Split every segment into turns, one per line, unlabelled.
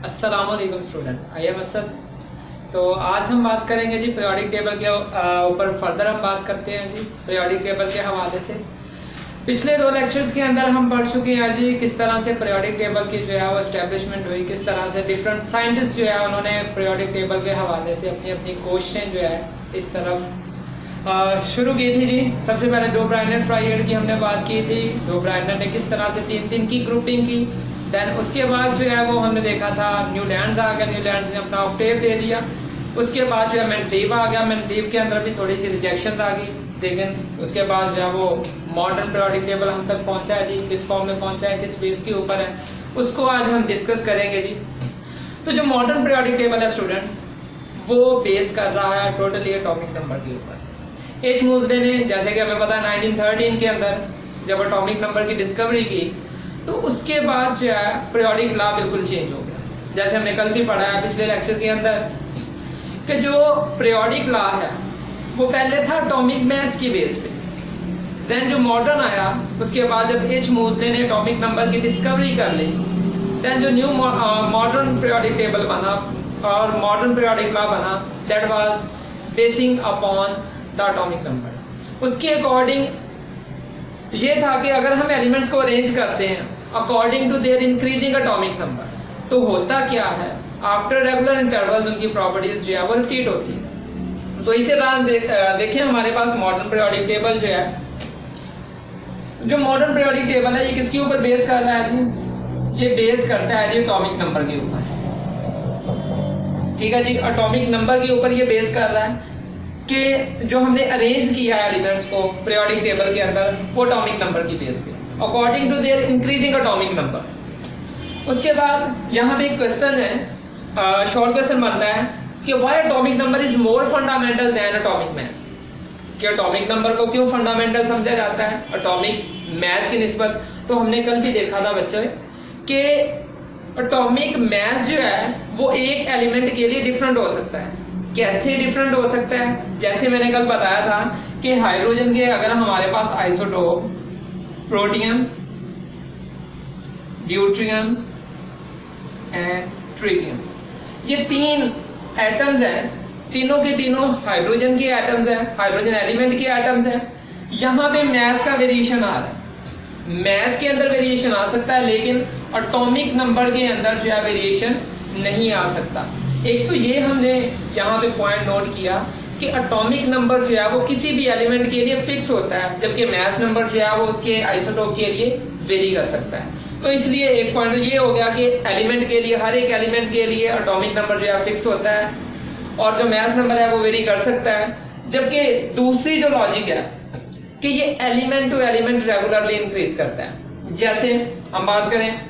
अस्सलामुअलैकुम student, I am Asad. तो आज हम बात करेंगे जी पीरियोडिक टेबल के ऊपर फर्दर हम बात करते हैं जी पीरियोडिक टेबल के हवाले से। पिछले दो लेक्चर्स के अंदर हम पढ़ चुके हैं जी किस तरह से पीरियोडिक टेबल की जो है वो एस्टेब्लिशमेंट हुई, किस तरह से डिफरेंट साइंटिस्ट जो है उन्होंने पीरियोडिक टेबल के हवाले से अपनी अपनी कोशिशें जो है इस तरफ शुरू की थी जी। सबसे पहले डो ब्राइनर ट्राइड की हमने बात की थी। डो ब्राइनर ने किस तरह से तीन तीन की ग्रुपिंग की। देन उसके बाद जो है वो हमने देखा था न्यूलैंड्स आ गया, न्यूलैंड्स ने अपना ऑक्टेव दे दिया। उसके बाद जो है मेंडलीव आ गया, मेंडलीव के अंदर भी थोड़ी सी रिजेक्शन आ गई, लेकिन उसके बाद जो है वो मॉडर्न पीरियोडिक टेबल हम तक पहुंचा है जी। किस फॉर्म में पहुंचा है, किस बेस के ऊपर है, उसको आज हम डिस्कस करेंगे जी। तो जो मॉडर्न पीरियोडिक टेबल है स्टूडेंट्स, वो बेस कर रहा है टोटली एटॉमिक नंबर के ऊपर। एच मूजले ने, जैसे कि हमें पता है 1913 के अंदर जब एटॉमिक नंबर की डिस्कवरी की, तो उसके बाद जो है पीरियोडिक लॉ बिल्कुल चेंज हो गया। जैसे हमने कल भी पढ़ा है पिछले लेक्चर के अंदर कि जो पीरियोडिक लॉ है वो पहले था एटॉमिक मास की बेस पे। देन जो मॉडर्न आया उसके बाद जब एच मूजले ने एटॉमिक नंबर की डिस्कवरी कर ली, देन जो न्यू मॉडर्न पीरियोडिक टेबल बना और मॉडर्न पीरियोडिक लॉ बना, that was basin upon the atomic number. उसके अकॉर्डिंग ये था कि अगर हम एलिमेंट्स को अरेंज करते हैं according to their increasing atomic number, तो होता क्या है, आफ्टर रेगुलर इंटरवल्स उनकी प्रॉपर्टीज जो है वो रिपीट होती है। तो इसी तरह देखिए हमारे पास मॉडर्न पीरियोडिक टेबल जो है, जो मॉडर्न पीरियोडिक टेबल है ये किसके ऊपर बेस कर रहा है जी? ये बेस करता है जी एटॉमिक नंबर के ऊपर। ठीक है जी, एटॉमिक नंबर के ऊपर ये बेस कर रहा है कि जो हमने अरेंज किया है एलिमेंट्स को पीरियोडिक टेबल के अंदर वो एटॉमिक नंबर की बेस पे according to their increasing atomic number. उसके बाद यहाँ पे एक क्वेश्चन है, शॉर्ट क्वेश्चन बनता है कि why atomic number is more fundamental than atomic mass. कि एटॉमिक नंबर को क्यों फंडामेंटल समझा जाता है एटॉमिक मास की निस्बत। तो हमने कल भी देखा था बच्चे कि एटॉमिक मास जो है वो एक एलिमेंट के लिए डिफरेंट हो सकता है। कैसे डिफरेंट हो सकता है? जैसे मैंने कल बताया था कि हाइड्रोजन के अगर हमारे पास isotope protium, deuterium and tritium, ये तीन एटम्स हैं, तीनों के तीनों हाइड्रोजन के एटम्स हैं, हाइड्रोजन एलिमेंट के एटम्स हैं। यहाँ पे मास का वेरिएशन आ रहा है, मास के अंदर वेरिएशन आ सकता है, लेकिन एटॉमिक नंबर के अंदर जो है वेरिएशन नहीं आ सकता। एक तो ये हमने यहाँ पे पॉइंट नोट किया कि एटॉमिक नंबर जो है वो किसी भी एलिमेंट के लिए फिक्स होता है, जबकि मास नंबर जो है वो उसके आइसोटोप के लिए वेरी कर सकता है। तो इसलिए एक पॉइंट ये हो गया कि एलिमेंट के लिए, हर एक एलिमेंट के लिए एटॉमिक नंबर जो है फिक्स होता है और जो मास नंबर है वो वेरी कर सकता है। जबकि दूसरी जो लॉजिक है कि ये element to element regularly increase करता है। जैसे हम बात करें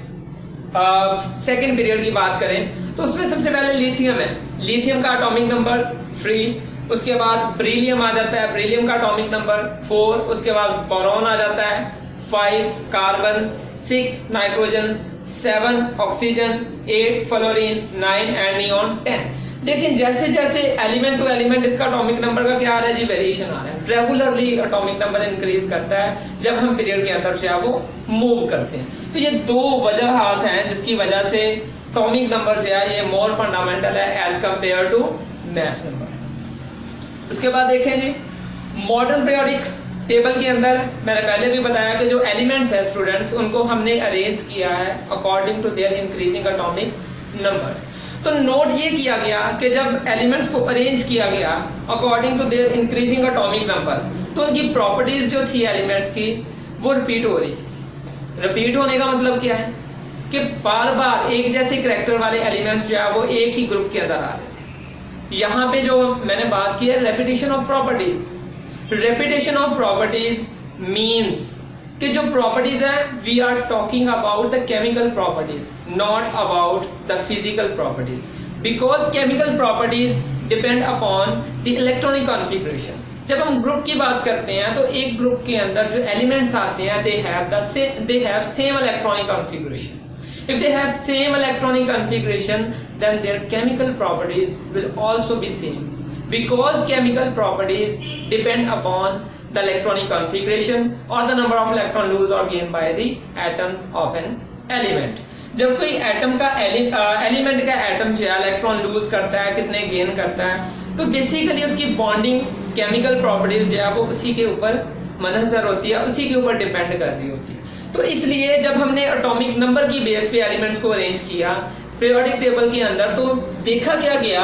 सेकेंड पीरियड की बात करें तो उसमें सबसे पहले लिथियम है, लिथियम का एटॉमिक नंबर 3, उसके बाद बेरिलियम आ जाता है, बेरिलियम का एटॉमिक नंबर 4, उसके बाद बोरॉन आ जाता है 5, carbon 6, nitrogen 7, oxygen 8, fluorine 9 and neon 10। लेकिन जैसे जैसे एलिमेंट टू एलिमेंट इसका एटॉमिक नंबर का क्या आ रहा है जी, वेरिएशन आ रहा है। रेगुलरली एटॉमिक नंबर इंक्रीज करता है जब हम पीरियड के अंदर से वो मूव करते हैं। तो ये दो वजह हाथ हैं जिसकी वजह से एटॉमिक नंबर जो है ये मोर फंडामेंटल है as compare to mass number. उसके बाद देखें जी मॉडर्न पीरियोडिक टेबल के अंदर मैंने पहले भी बताया कि जो एलिमेंट्स है स्टूडेंट्स उनको हमने अरेंज किया है according to their increasing atomic number. तो नोट ये किया गया कि जब एलिमेंट्स को अरेंज किया गया according to their increasing atomic number, तो उनकी प्रॉपर्टीज जो थी एलिमेंट्स की वो रिपीट हो रही थी। रिपीट होने का मतलब क्या है कि बार बार एक जैसे करैक्टर वाले एलिमेंट्स जो है वो एक ही ग्रुप के अंदर आ रहे थे। यहाँ पे जो मैंने बात की है repetition of properties. Repetition of properties means कि जो प्रॉपर्टीज है we are talking about the chemical properties, not about the physical properties, because chemical properties depend upon the electronic configuration. जब हम ग्रुप की बात करते हैं तो एक ग्रुप के अंदर जो एलिमेंट्स आते हैं they have same electronic configuration. If they have same electronic configuration, then their chemical properties will also be same, because chemical properties depend upon the electronic configuration or the number of electron loose or gained by the atoms of an element. जब कोई atom का element का atom जो है electron lose करता है, कितने gain करता है, तो बेसिकली उसकी बॉन्डिंग केमिकल प्रॉपर्टीज जो है वो उसी के ऊपर मनहसर होती है, उसी के ऊपर डिपेंड कर रही होती है। तो इसलिए जब हमने एटॉमिक नंबर की बेस पे एलिमेंट्स को अरेंज किया पीरियोडिक टेबल के अंदर, तो देखा क्या गया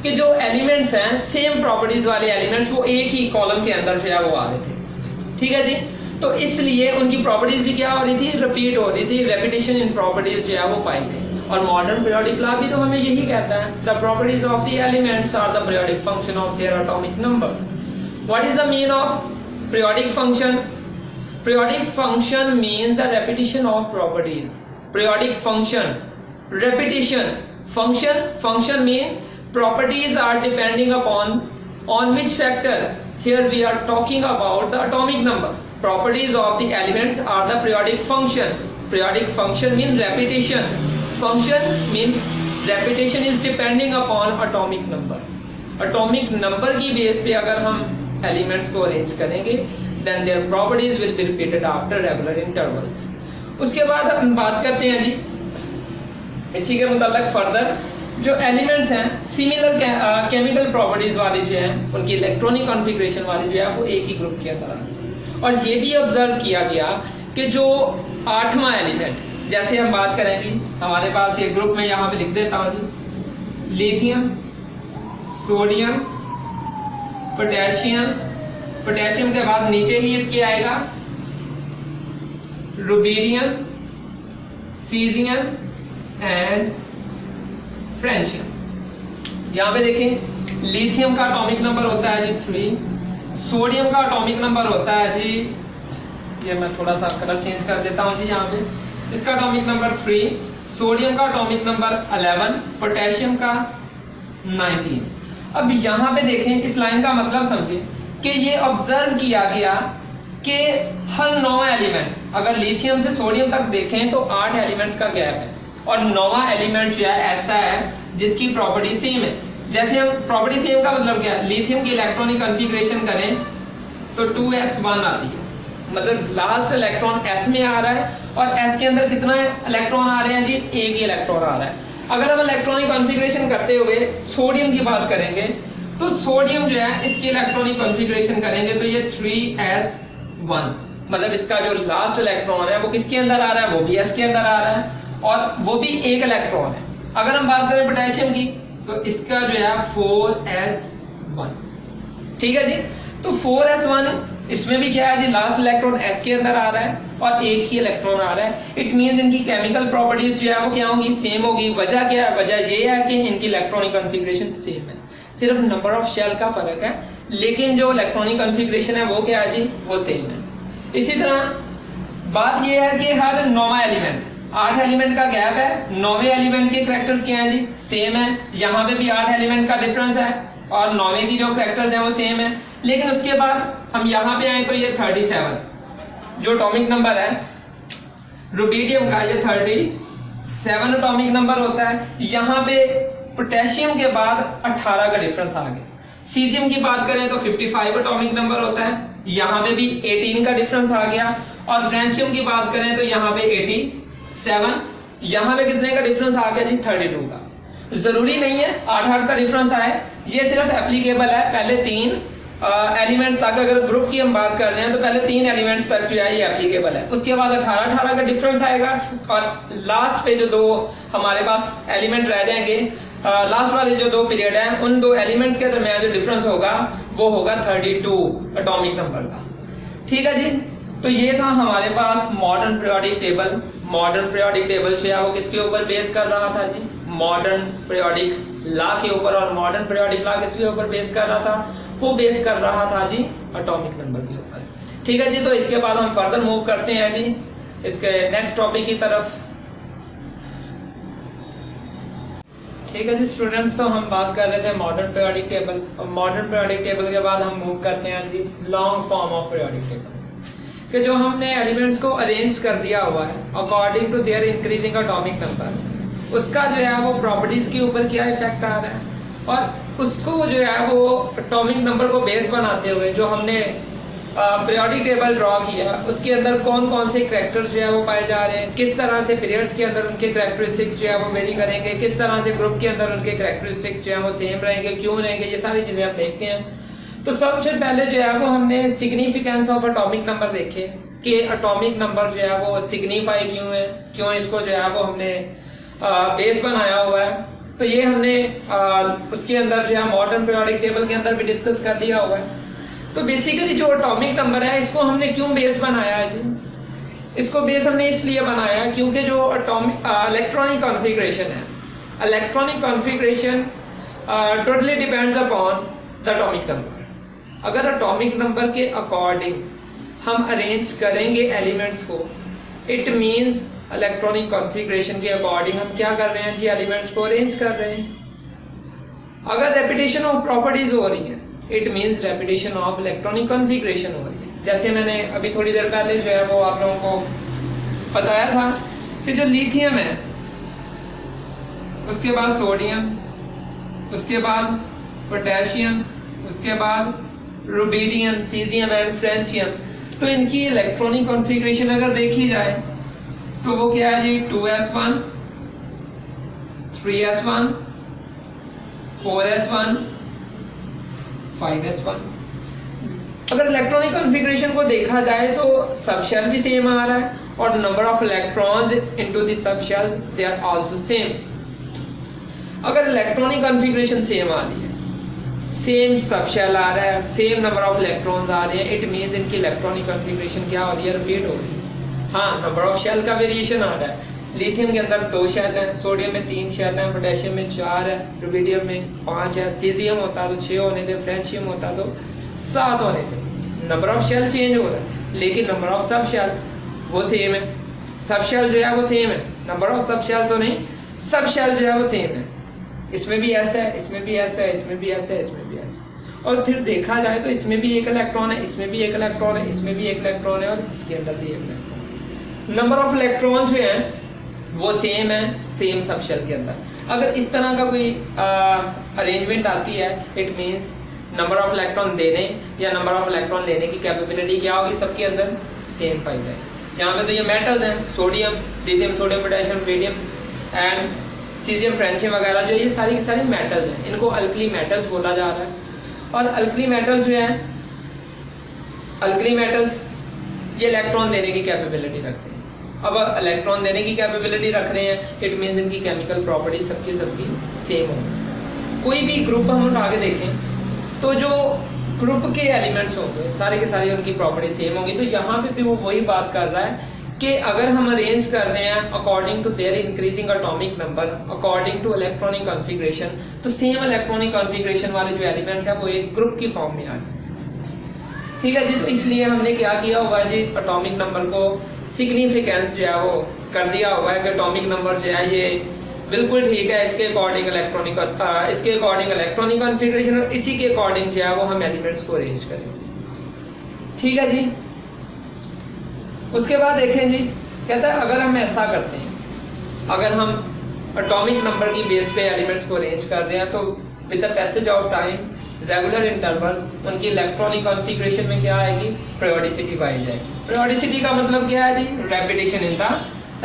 कि जो एलिमेंट्स हैं सेम प्रॉपर्टीज वाले एलिमेंट्स वो एक ही कॉलम के अंदर जो है वो आ रहे थे। ठीक है जी, तो इसलिए उनकी प्रॉपर्टीज भी क्या हो रही थी, रिपीट हो रही थी, रेपिटेशन इन प्रॉपर्टीज जो है वो पाई गई। और मॉडर्न पीरियोडिक लॉ भी तो हमें यही कहता है, the properties of the elements are the periodic function of their atomic number. What is the mean of periodic function? Periodic function means the repetition of properties. Periodic function, repetition. Function mean properties are depending on which factor? Here we are talking about the atomic number. Properties of the elements are the periodic function. Periodic function mean repetition. Function mean repetition is depending upon atomic number. Atomic number की base पे अगर हम elements को arrange करेंगे then their properties will be repeated after regular intervals. उसके बाद हम बात करते हैं जी इसी के मुताबिक फर्दर जो एलिमेंट्स हैं सिमिलर केमिकल प्रॉपर्टीज वाले जो हैं उनकी इलेक्ट्रॉनिक कॉन्फ़िगरेशन वाले जो है वो एक ही ग्रुप के अंदर आते। और ये भी ऑब्जर्व किया गया कि जो 8वां एलिमेंट, जैसे हम बात करें जी हमारे पास ये ग्रुप में यहाँ पे लिख देता हूँ जी, लिथियम, सोडियम, पोटेशियम, पोटेशियम के बाद नीचे ही इसके आएगा रुबीडियम, सीजियम एंड फ्रेंशियम। यहां पे देखें लिथियम का एटॉमिक नंबर होता है जी 3, सोडियम का एटॉमिक नंबर होता है जी, ये मैं थोड़ा सा कलर चेंज कर देता हूं जी, यहाँ पे इसका एटॉमिक नंबर 3, सोडियम का एटॉमिक नंबर 11, पोटेशियम का 19। अब यहां पे देखें इस लाइन का मतलब समझिए कि ये ऑब्जर्व किया गया कि हर 9 एलिमेंट, अगर लिथियम से सोडियम तक देखें तो 8 एलिमेंट्स का गैप है और 9वां एलिमेंट जो है ऐसा है जिसकी प्रॉपर्टी सेम है। जैसे हम प्रॉपर्टी सेम का मतलब क्या है, लिथियम की इलेक्ट्रॉनिक कॉन्फ़िगरेशन करें तो 2s1 आती है, मतलब लास्ट इलेक्ट्रॉन s में आ रहा है और s के अंदर कितना इलेक्ट्रॉन आ रहे हैं जी, एक ही इलेक्ट्रॉन आ रहा है। अगर हम इलेक्ट्रॉनिक कॉन्फ़िगरेशन करते हुए सोडियम की बात करेंगे तो सोडियम जो है इसकी इलेक्ट्रॉनिक कॉन्फ़िगरेशन करेंगे तो ये 3s1, मतलब इसका जो लास्ट इलेक्ट्रॉन है वो किसके अंदर आ रहा है, वो भी s के अंदर आ रहा है और वो भी एक इलेक्ट्रॉन है। अगर हम बात करें पोटेशियम की तो इसका जो है 4s1। ठीक है जी, तो 4s1 इसमें भी क्या है जी, लास्ट इलेक्ट्रॉन s के अंदर आ रहा है और एक ही इलेक्ट्रॉन आ रहा है। इट मींस इनकी केमिकल प्रॉपर्टीज जो है वो क्या होंगी, सेम होगी। वजह क्या है, वजह ये है कि इनकी इलेक्ट्रॉनिक कॉन्फ़िगरेशन सेम है, सिर्फ नंबर ऑफ शेल का फर्क है, लेकिन जो इलेक्ट्रॉनिक कॉन्फ़िगरेशन है वो क्या है जी, वो सेम है। इसी तरह बात ये है कि हर 9वां एलिमेंट, 8 एलिमेंट का गैप है, 9वें एलिमेंट के करैक्टर्स क्या हैं जी, सेम है। यहाँ पे भी 8 एलिमेंट का डिफरेंस है और 9वें की जो करैक्टर्स हैं वो सेम है। लेकिन उसके बाद हम यहाँ पे आए तो ये 37 जो एटॉमिक नंबर है रुबीडियम का, ये 37 एटॉमिक नंबर होता है। यहाँ पे पोटेशियम के बाद 18 का डिफरेंस आ गया। सीजियम की बात करें तो 55 एटॉमिक नंबर होता है, यहाँ पे भी 18 का डिफरेंस आ गया। और फ्रेंशियम की बात करें तो यहाँ पे 87, यहाँ पे कितने का डिफरेंस आ गया जी, 32 का। जरूरी नहीं है 8-8 का डिफरेंस आए, ये सिर्फ एप्लीकेबल है पहले 3 एलिमेंट्स तक। अगर ग्रुप की हम बात कर रहे हैं तो पहले 3 एलिमेंट्स तक जो है ये एप्लीकेबल है, उसके बाद 18-18 का डिफरेंस आएगा और लास्ट पे जो 2 हमारे पास एलिमेंट रह जाएंगे, लास्ट वाले जो 2 पीरियड हैं उन 2 एलिमेंट्स के दरमियान जो डिफरेंस होगा वो होगा 32 एटॉमिक नंबर का। ठीक है जी, तो ये था हमारे पास modern periodic table. Modern periodic table जो है वो किसके ऊपर बेस कर रहा था जी, मॉडर्न पीरियोडिक लॉ के ऊपर। और मॉडर्न पीरियोडिक लॉ किसके ऊपर बेस कर रहा था, वो बेस कर रहा था जी एटॉमिक नंबर के ऊपर। ठीक है जी, तो इसके बाद हम फर्दर मूव करते हैं जी इसके नेक्स्ट टॉपिक की तरफ। ठीक है जी स्टूडेंट्स, तो हम बात कर रहे थे modern periodic table. Modern periodic table के बाद हम मूव करते हैं जी long form of periodic table, कि जो हमने एलिमेंट्स को अरेंज कर दिया हुआ है according to their increasing atomic number, उसका जो है वो प्रॉपर्टीज के ऊपर क्या इफेक्ट आ रहा है और उसको जो है वो एटॉमिक नंबर को बेस बनाते हुए जो हमने पीरियोडिक टेबल ड्रॉ किया, उसके अंदर कौन कौन से करैक्टर्स जो है वो पाए जा रहे हैं, किस तरह से पीरियड्स के अंदर उनके करैक्टरिस्टिक्स जो है वो वेरी करेंगे, किस तरह से ग्रुप के अंदर उनके करैक्टरिस्टिक्स जो है वो सेम रहेंगे, क्यों रहेंगे, ये सारी चीजें हम देखते हैं। तो सबसे पहले जो है वो हमने सिग्निफिकेंस ऑफ एटॉमिक नंबर देखे कि एटॉमिक नंबर जो है वो सिग्निफाई क्यों है, क्यों इसको जो है वो हमने बेस बनाया हुआ है। तो ये हमने उसके अंदर जो है मॉडर्न पीरियोडिक टेबल के अंदर भी डिस्कस कर लिया हुआ है। तो बेसिकली जो एटॉमिक नंबर है इसको हमने क्यों बेस बनाया है जी, इसको बेस हमने इसलिए बनाया क्योंकि जो एटॉमिक इलेक्ट्रॉनिक कॉन्फ़िगरेशन है, electronic configuration totally depends upon the atomic number. अगर एटॉमिक नंबर के अकॉर्डिंग हम अरेंज करेंगे एलिमेंट्स को, इट मींस इलेक्ट्रॉनिक कॉन्फ़िगरेशन के अकॉर्डिंग हम क्या कर रहे हैं जी, एलिमेंट्स को अरेंज कर रहे हैं। अगर रेपिटेशन ऑफ प्रॉपर्टीज हो रही है, it means repetition of electronic configuration हो रही है। जैसे मैंने अभी थोड़ी देर पहले जो है वो आप लोगों को बताया था कि जो लिथियम है, उसके बाद सोडियम, उसके बाद पोटेशियम, उसके बाद रुबिडियम, सीजियम एंड फ्रेंशियम, तो इनकी इलेक्ट्रॉनिक कॉन्फ़िगरेशन अगर देखी जाए तो वो क्या है जी, 2s1, 3s1, 4s1, 5s1। अगर इलेक्ट्रॉनिक कॉन्फ़िगरेशन को देखा जाए तो सब शेल भी सेम आ रहा है और number of electrons into the sub shells they are also same. अगर इलेक्ट्रॉनिक कॉन्फ़िगरेशन सेम आ रही है, सेम सब शेल आ रहा है, सेम नंबर ऑफ इलेक्ट्रॉन्स आ रहे हैं, इट मींस इनकी इलेक्ट्रॉनिक कॉन्फ़िगरेशन क्या हो रही है, रिपीट हो रही है। हाँ, नंबर ऑफ शेल का वेरिएशन आ रहा है। लिथियम के अंदर 2 शेल हैं, सोडियम में 3 शेल हैं, पोटेशियम में 4 है, रुबिडियम में 5 है, सीजियम होता तो 6 होने थे, फ्रेंशियम होता तो 7 होने थे। नंबर ऑफ शेल चेंज हो रहा है लेकिन नंबर ऑफ सब शेल वो सेम है। सब शेल जो है वो सेम है, नंबर ऑफ सब शेल तो नहीं, सब शेल जो है वो सेम है। इसमें भी ऐसा है, इसमें भी ऐसा है, इसमें भी ऐसा है, इसमें भी ऐसा है। और फिर देखा जाए तो इसमें भी एक इलेक्ट्रॉन है, इसमें भी एक इलेक्ट्रॉन है, इसमें भी एक इलेक्ट्रॉन है और इसके अंदर भी एक इलेक्ट्रॉन है। नंबर ऑफ इलेक्ट्रॉन जो है वो सेम है, सेम सब शेल के अंदर। अगर इस तरह का कोई अरेंजमेंट आती है, it means number of electron देने या नंबर ऑफ इलेक्ट्रॉन लेने की कैपेबिलिटी क्या होगी, सबके अंदर सेम पाई जाएगी। यहाँ पे तो ये मेटल्स हैं, sodium, lithium, sodium, potassium, rubidium and caesium, francium वगैरह, जो ये सारी की सारी मेटल्स हैं, इनको अल्कली मेटल्स बोला जा रहा है। और अल्कली मेटल्स जो है, अल्कली मेटल्स ये इलेक्ट्रॉन देने की कैपेबिलिटी रखते हैं। अब इलेक्ट्रॉन देने की कैपेबिलिटी रख रहे हैं, इट मींस इनकी केमिकल प्रॉपर्टी सबकी सेम हो। कोई भी ग्रुप हम उठा के देखें तो जो ग्रुप के एलिमेंट्स होंगे सारे के सारे उनकी प्रॉपर्टी सेम होगी। तो यहाँ पे भी वो वही बात कर रहा है कि अगर हम अरेंज कर रहे हैं according to their increasing atomic number, according to electronic configuration, तो सेम इलेक्ट्रॉनिक कॉन्फ़िगरेशन वाले जो एलिमेंट्स हैं वो एक ग्रुप की फॉर्म में आ जाए। ठीक है जी, तो इसलिए हमने क्या किया हुआ है जी, एटॉमिक नंबर को सिग्निफिकेंस जो है वो कर दिया हुआ है कि एटॉमिक नंबर जो है ये बिल्कुल ठीक है, इसके अकॉर्डिंग इलेक्ट्रॉनिक कॉन्फ़िगरेशन और इसी के अकॉर्डिंग जो है वो हम एलिमेंट्स को अरेंज करेंगे। ठीक है जी। उसके बाद देखें जी, कहता है अगर हम ऐसा करते हैं, अगर हम एटॉमिक नंबर की बेस पे एलिमेंट्स को अरेंज कर रहे हैं तो with the passage of time, regular intervals, उनकी इलेक्ट्रॉनिक कॉन्फ़िगरेशन में क्या आएगी, पीरियोडिसिटी पाई जाएगी। पीरियोडिसिटी का मतलब क्या है जी, repetition in the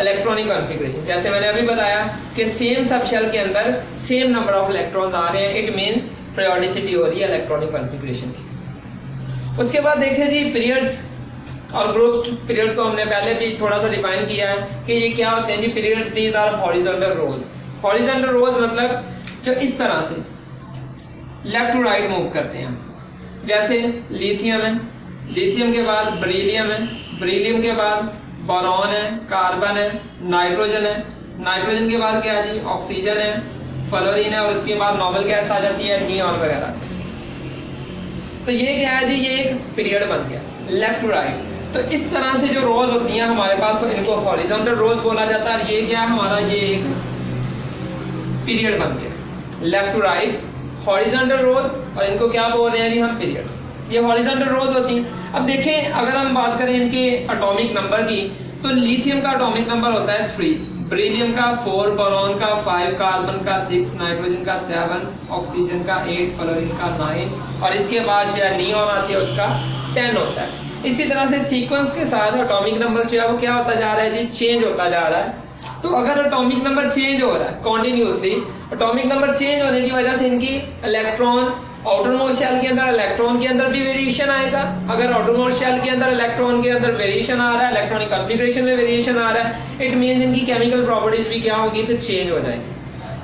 electronic configuration. जैसे मैंने अभी बताया कि सेम सब शेल के अंदर सेम नंबर ऑफ इलेक्ट्रॉन्स आ रहे हैं, इट मीन पीरियोडिसिटी हो रही है इलेक्ट्रॉनिक कॉन्फ़िगरेशन की। उसके बाद देखें जी पीरियड्स और ग्रुप्स। पीरियड्स को हमने पहले भी थोड़ा सा डिफाइन किया है कि ये क्या होते हैं जी, periods these are horizontal rows. Horizontal rows मतलब जो इस तरह से लेफ्ट टू राइट मूव करते हैं। जैसे लिथियम है, लिथियम के बाद बेरिलियम है, बेरिलियम के बाद बोरॉन है, कार्बन है, नाइट्रोजन है, नाइट्रोजन के बाद क्या है जी, ऑक्सीजन है, फ्लोरीन है और उसके बाद नोबल गैस आ जाती है, नियॉन वगैरह। तो ये क्या है जी, ये एक पीरियड बन गया लेफ्ट टू राइट। तो इस तरह से जो रोज होती हैं हमारे पास, तो इनको हॉरिजॉन्टल रोज बोला जाता है। ये क्या है हमारा, ये एक पीरियड बन गया लेफ्ट टू राइट, हॉरिजॉन्टल रोज, और इनको क्या बोल रहे हैं जी हम, पीरियड्स। ये हॉरिजॉन्टल रोज होती हैं। अब देखें अगर हम बात करें इनके एटॉमिक नंबर की, तो लिथियम का एटॉमिक नंबर होता है 3, बेरिलियम का 4, बोरॉन का 5, कार्बन का 6, नाइट्रोजन का 7, ऑक्सीजन का 8, फ्लोरीन का 9 और इसके बाद जो है नियॉन आती है उसका 10 होता है। इसी तरह से सीक्वेंस के साथ एटॉमिक नंबर जो है वो क्या होता जा रहा है जी, चेंज होता जा रहा है। तो अगर एटॉमिक नंबर चेंज हो रहा है कॉन्टिन्यूसली, एटॉमिक नंबर चेंज होने की वजह से इनकी इलेक्ट्रॉन आउटर मोस्ट शेल के अंदर इलेक्ट्रॉन के अंदर भी वेरिएशन आएगा। अगर आउटर मोस्ट शेल के अंदर इलेक्ट्रॉन के अंदर वेरिएशन आ रहा है, इलेक्ट्रॉनिक कॉन्फ़िगरेशन में वेरिएशन आ रहा है, इट मींस इनकी केमिकल प्रॉपर्टीज भी क्या होगी, फिर चेंज हो जाएंगी।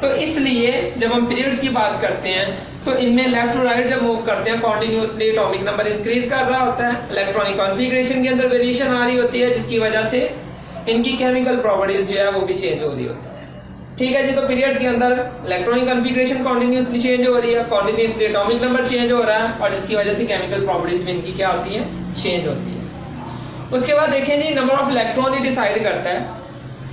तो इसलिए जब हम पीरियड्स की बात करते हैं तो इनमें लेफ्ट टू राइट जब मूव करते हैं कॉन्टिन्यूसली एटॉमिक नंबर इंक्रीज कर रहा होता है, इलेक्ट्रॉनिक कॉन्फ़िगरेशन के अंदर वेरिएशन आ रही होती है, जिसकी वजह से इनकी केमिकल प्रॉपर्टीज जो है वो भी चेंज हो रही होती है। ठीक है जी, तो पीरियड्स के अंदर इलेक्ट्रॉनिक कॉन्फ़िगरेशन कॉन्टिन्यूसली चेंज हो रही है, कॉन्टिन्यूसली एटॉमिक नंबर चेंज हो रहा है और जिसकी वजह से केमिकल प्रॉपर्टीज भी इनकी क्या होती है, चेंज होती है। उसके बाद देखें जी, नंबर ऑफ इलेक्ट्रॉन ही डिसाइड करता है।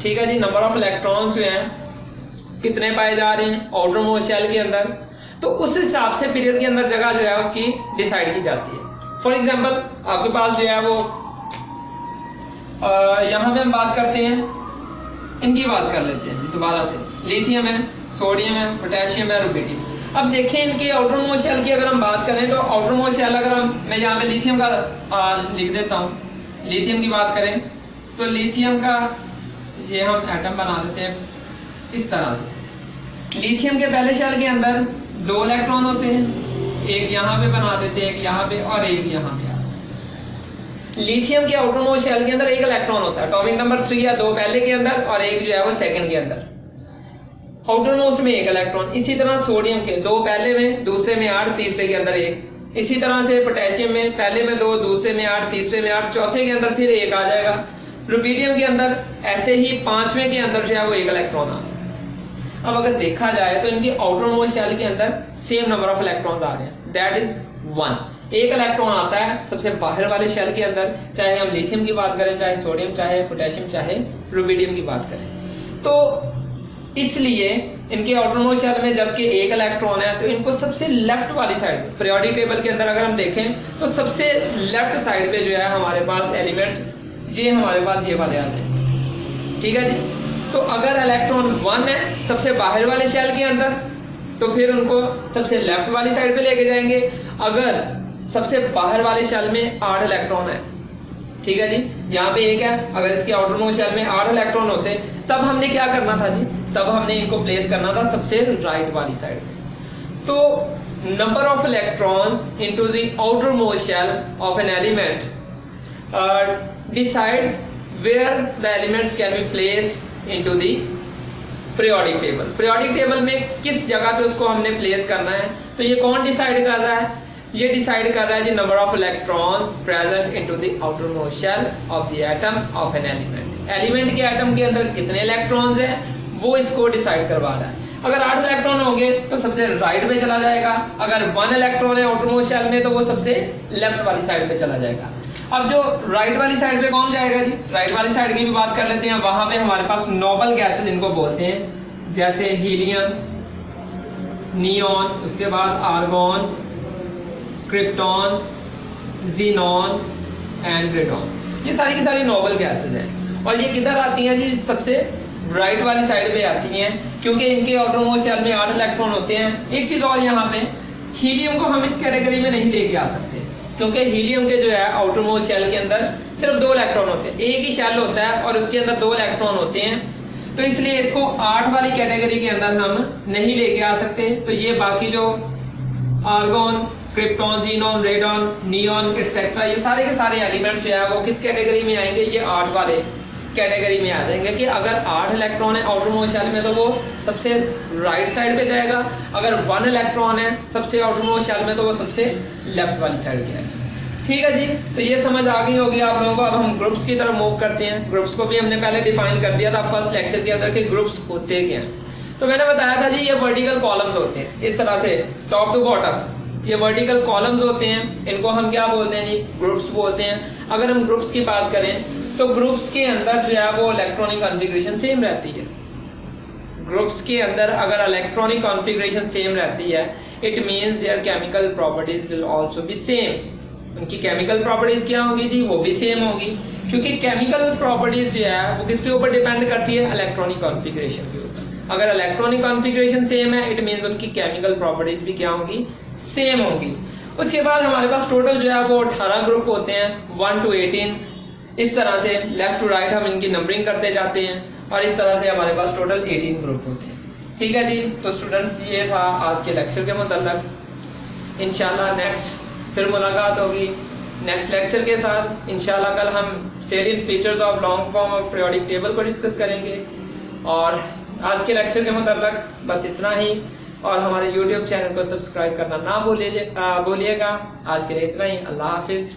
ठीक है जी, नंबर ऑफ इलेक्ट्रॉन्स जो हैं कितने पाए जा रहे हैं आउटर मोस्ट शेल के अंदर, तो उस हिसाब से पीरियड के अंदर जगह जो है उसकी डिसाइड की जाती है। फॉर एग्जांपल आपके पास जो है वो यहाँ पे हम बात करते हैं, इनकी बात कर लेते हैं दोबारा से, लिथियम है, सोडियम है, पोटेशियम है, रुबिडियम। अब देखें इनकी आउटर मोस्ट शेल की अगर हम बात करें तो आउटर मोस्ट शेल अगर मैं यहाँ पे लिथियम का लिख देता हूँ, लिथियम की बात करें तो लिथियम का ये हम एटम बना देते हैं इस तरह से। लिथियम के पहले शेल के अंदर 2 इलेक्ट्रॉन होते हैं, एक यहाँ पे बना देते हैं, एक यहाँ पे और एक यहाँ पे। लिथियम के आउटर मोस्ट शेल के अंदर 1 इलेक्ट्रॉन होता है, एटॉमिक नंबर 3 या 2 पहले के अंदर और एक जो है वो सेकंड के अंदर, आउटर मोस्ट में 1 इलेक्ट्रॉन। इसी तरह सोडियम के 2 पहले में, दूसरे में 8, तीसरे के अंदर 1। इसी तरह से पोटेशियम में पहले में 2, दूसरे में 8, तीसरे में 8, चौथे के अंदर फिर 1 आ जाएगा। रुबिडियम के अंदर ऐसे ही 5वें के अंदर जो है वो 1 इलेक्ट्रॉन आ। अब अगर देखा जाए तो इनकी आउटर मोस्ट शेल के अंदर सेम नंबर ऑफ इलेक्ट्रॉन्स आ रहे हैं, दैट इज 1। 1 इलेक्ट्रॉन आता है सबसे बाहर वाले शेल के अंदर, चाहे हम लिथियम की बात करें, चाहे सोडियम, चाहे पोटेशियम, चाहे रुबिडियम की बात करें। तो इसलिए इनके आउटर मोस्ट शेल में जबकि 1 इलेक्ट्रॉन है तो इनको सबसे लेफ्ट वाली साइड पे, पीरियोडिक टेबल के अंदर अगर हम देखें तो सबसे लेफ्ट साइड पे जो है हमारे पास एलिमेंट्स ये हमारे पास ये वाले आते हैं। ठीक है जी, तो अगर इलेक्ट्रॉन 1 है सबसे बाहर वाले शेल के अंदर तो फिर उनको सबसे लेफ्ट वाली साइड पे लेके जाएंगे। अगर सबसे बाहर वाले शेल में 8 इलेक्ट्रॉन है, ठीक है जी, यहाँ पे 1 है, अगर इसके आउटर मोस्ट शेल में 8 इलेक्ट्रॉन होते तब हमने क्या करना था जी, तब हमने इनको प्लेस करना था सबसे राइट वाली साइड पे। तो number of electrons into the outer most shell of an element decides where the elements can be placed into the periodic table। periodic table में किस जगह पे उसको हमने प्लेस करना है, तो ये कौन डिसाइड कर रहा है, ये डिसाइड कर रहा है जी number of electrons present into the outer most shell of the atom of an element. Element के एटम के अंदर कितने इलेक्ट्रॉन्स हैं वो इसको डिसाइड करवा रहा है। अगर 8 इलेक्ट्रॉन होंगे तो सबसे राइट पे चला जाएगा, अगर 1 इलेक्ट्रॉन है आउटर मोस्ट शेल में तो वो सबसे लेफ्ट वाली साइड पे चला जाएगा। अब जो राइट वाली साइड पे कौन जाएगा जी, राइट वाली साइड की भी बात कर लेते हैं। वहां पे हमारे पास नोबल गैसेस इनको बोलते हैं, जैसे हीलियम, नियॉन, उसके बाद argon, krypton, xenon and radon. ये सारी की सारी नोबल गैसेस हैं और ये किधर आती हैं जी, सबसे राइट वाली साइड पे आती हैं, क्योंकि इनके आउटर मोस्ट शेल में 8 इलेक्ट्रॉन होते हैं। एक चीज और, यहाँ पे हीलियम को हम इस कैटेगरी में नहीं लेके आ सकते, क्योंकि हीलियम के जो है आउटर मोस्ट शेल के अंदर सिर्फ 2 इलेक्ट्रॉन होते हैं, एक ही शेल होता है और उसके अंदर 2 इलेक्ट्रॉन होते हैं, तो इसलिए इसको 8 वाली कैटेगरी के अंदर हम नहीं लेके आ सकते। तो ये बाकी जो argon, krypton, xenon, radon, neon etcetera, ये सारे के सारे एलिमेंट्स जो है वो किस कैटेगरी में आएंगे, ये 8 वाले कैटेगरी में आ जाएंगे कि अगर 8 इलेक्ट्रॉन है आउटर मोस्ट शेल में तो वो सबसे राइट साइड पे जाएगा, अगर 1 इलेक्ट्रॉन है सबसे आउटर मोस्ट शेल में तो वो सबसे लेफ्ट वाली साइड पे आएगा। ठीक है जी, तो ये समझ आ गई होगी आप लोगों को। अब हम ग्रुप्स की तरफ मूव करते हैं। ग्रुप्स को भी हमने पहले डिफाइन कर दिया था फर्स्ट लेक्चर के अंदर कि ग्रुप्स होते क्या हैं। तो मैंने बताया था जी ये वर्टिकल कॉलम्स होते हैं, इस तरह से टॉप टू बॉटम ये वर्टिकल कॉलम्स होते हैं, इनको हम क्या बोलते हैं जी, ग्रुप्स बोलते हैं। अगर हम ग्रुप्स की बात करें तो ग्रुप्स के अंदर जो है वो इलेक्ट्रॉनिक कॉन्फ़िगरेशन सेम रहती है। ग्रुप्स के अंदर अगर इलेक्ट्रॉनिक कॉन्फ़िगरेशन सेम रहती है, it means there chemical properties will also be same. उनकी केमिकल प्रॉपर्टीज क्या होगी जी, वो भी सेम होगी, क्योंकि केमिकल प्रॉपर्टीज जो है वो किसके ऊपर डिपेंड करती है, इलेक्ट्रॉनिक कॉन्फ़िगरेशन के ऊपर। अगर इलेक्ट्रॉनिक कॉन्फ़िगरेशन सेम है इट मींस उनकी केमिकल प्रॉपर्टीज भी क्या होंगी, सेम होंगी। उसके बाद हमारे पास टोटल जो है वो 18 ग्रुप होते हैं 1 to 18, इस तरह से लेफ्ट टू राइट हम इनकी नंबरिंग करते जाते हैं और इस तरह से हमारे पास टोटल 18 ग्रुप होते हैं। ठीक है जी, तो स्टूडेंट्स ये था आज के लेक्चर के मुताल्लिक। इंशाल्लाह नेक्स्ट फिर मुलाकात होगी नेक्स्ट लेक्चर के साथ। इंशाल्लाह कल हम salient features of long form और पीरियोडिक टेबल को डिस्कस करेंगे। और आज के लेक्चर के मुताल्लिक बस इतना ही, और हमारे YouTube चैनल को सब्सक्राइब करना ना भूलिएगा। आज के लिए इतना ही, अल्लाह हाफिज।